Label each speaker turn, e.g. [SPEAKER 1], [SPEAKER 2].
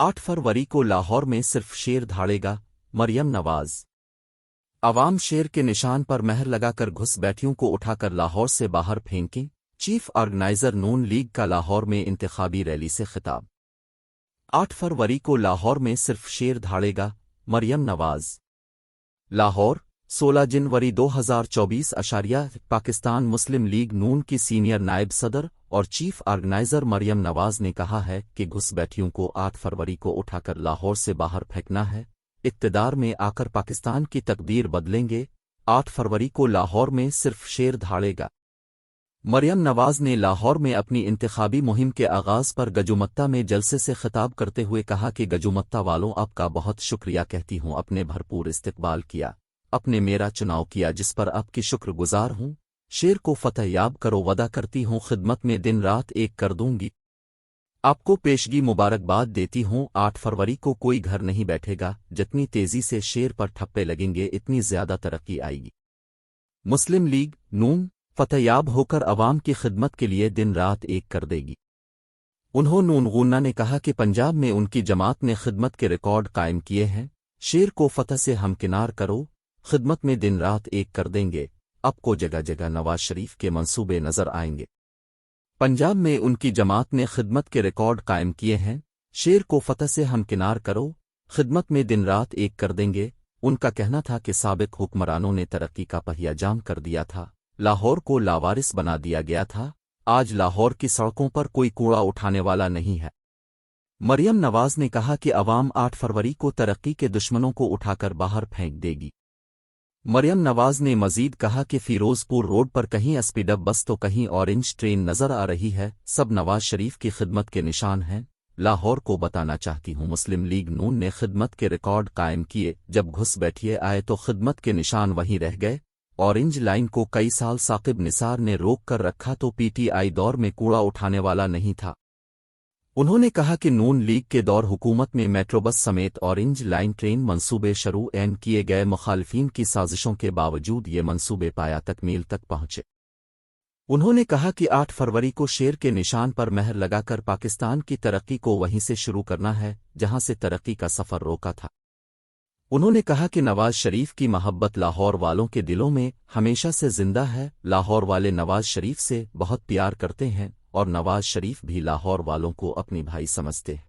[SPEAKER 1] 8 फरवरी को लाहौर में सिर्फ शेर धाड़ेगा, मरियम नवाज। अवाम शेर के निशान पर मेहर लगाकर घुसपैठियों को उठाकर लाहौर से बाहर फेंकें। चीफ ऑर्गेनाइजर नून लीग का लाहौर में इंतखाबी रैली से खिताब। 8 फरवरी को लाहौर में सिर्फ शेर धाड़ेगा, मरियम नवाज। लाहौर 16 जनवरी 2024। पाकिस्तान मुस्लिम लीग नून की सीनियर नायब सदर और चीफ ऑर्गेनाइजर मरियम नवाज ने कहा है कि घुसपैठियों को 8 फरवरी को उठाकर लाहौर से बाहर फेंकना है। इक़्तिदार में आकर पाकिस्तान की तकदीर बदलेंगे। 8 फरवरी को लाहौर में सिर्फ शेर धाड़ेगा। मरियम नवाज ने लाहौर में अपनी इंतखाबी मुहिम के आगाज़ पर गजुमत्ता में जलसे से खिताब करते हुए कहा कि गजुमत्ता वालों, आपका बहुत शुक्रिया कहती हूँ। अपने भरपूर इस्तकबाल किया, अपने मेरा चुनाव किया, जिस पर आपकी शुक्रगुजार हूँ। शेर को फतह याब करो, वदा करती हूँ खिदमत में दिन रात एक कर दूंगी। आपको पेशगी मुबारकबाद देती हूँ। 8 फरवरी को कोई घर नहीं बैठेगा। जितनी तेजी से शेर पर ठप्पे लगेंगे, इतनी ज्यादा तरक्की आएगी। मुस्लिम लीग नून फतहयाब होकर अवाम की खिदमत के लिए दिन रात एक कर देगी। उन्होंने ने कहा कि पंजाब में उनकी जमात ने खिदमत के रिकॉर्ड कायम किए हैं। शेर को फतह से हमकिनार करो, खिदमत में दिन रात एक कर देंगे। आपको जगह जगह नवाज शरीफ के मंसूबे नजर आएंगे। पंजाब में उनकी जमात ने खिदमत के रिकॉर्ड कायम किए हैं। शेर को फतह से हमकिनार करो, खिदमत में दिन रात एक कर देंगे। उनका कहना था कि साबिक हुक्मरानों ने तरक्की का पहिया जाम कर दिया था, लाहौर को लावारिस बना दिया गया था। आज लाहौर की सड़कों पर कोई कूड़ा उठाने वाला नहीं है। मरियम नवाज ने कहा कि अवाम 8 फरवरी को तरक्की के दुश्मनों को उठाकर बाहर फेंक देगी। मरियम नवाज ने मजीद कहा कि फिरोजपुर रोड पर कहीं स्पीडअप बस तो कहीं ऑरेंज ट्रेन नजर आ रही है। सब नवाज शरीफ की खिदमत के निशान हैं। लाहौर को बताना चाहती हूँ, मुस्लिम लीग नून ने खिदमत के रिकॉर्ड कायम किए। जब घुसपैठिए आए तो खिदमत के निशान वहीं रह गए। ऑरेंज लाइन को कई साल साकिब निसार ने रोक कर रखा तो पीटीआई दौर में कूड़ा उठाने वाला नहीं था। उन्होंने कहा कि नून लीग के दौर हुकूमत में मेट्रो बस समेत ऑरेंज लाइन ट्रेन मंसूबे शुरू किए गए। मुखालिफिन की साजिशों के बावजूद ये मंसूबे पाया तकमील तक पहुंचे। उन्होंने कहा कि 8 फरवरी को शेर के निशान पर मेहर लगाकर पाकिस्तान की तरक्की को वहीं से शुरू करना है जहां से तरक्की का सफर रोका था। उन्होंने कहा कि नवाज शरीफ की मोहब्बत लाहौर वालों के दिलों में हमेशा से जिंदा है। लाहौर वाले नवाज शरीफ से बहुत प्यार करते हैं और नवाज शरीफ भी लाहौर वालों को अपनी भाई समझते हैं।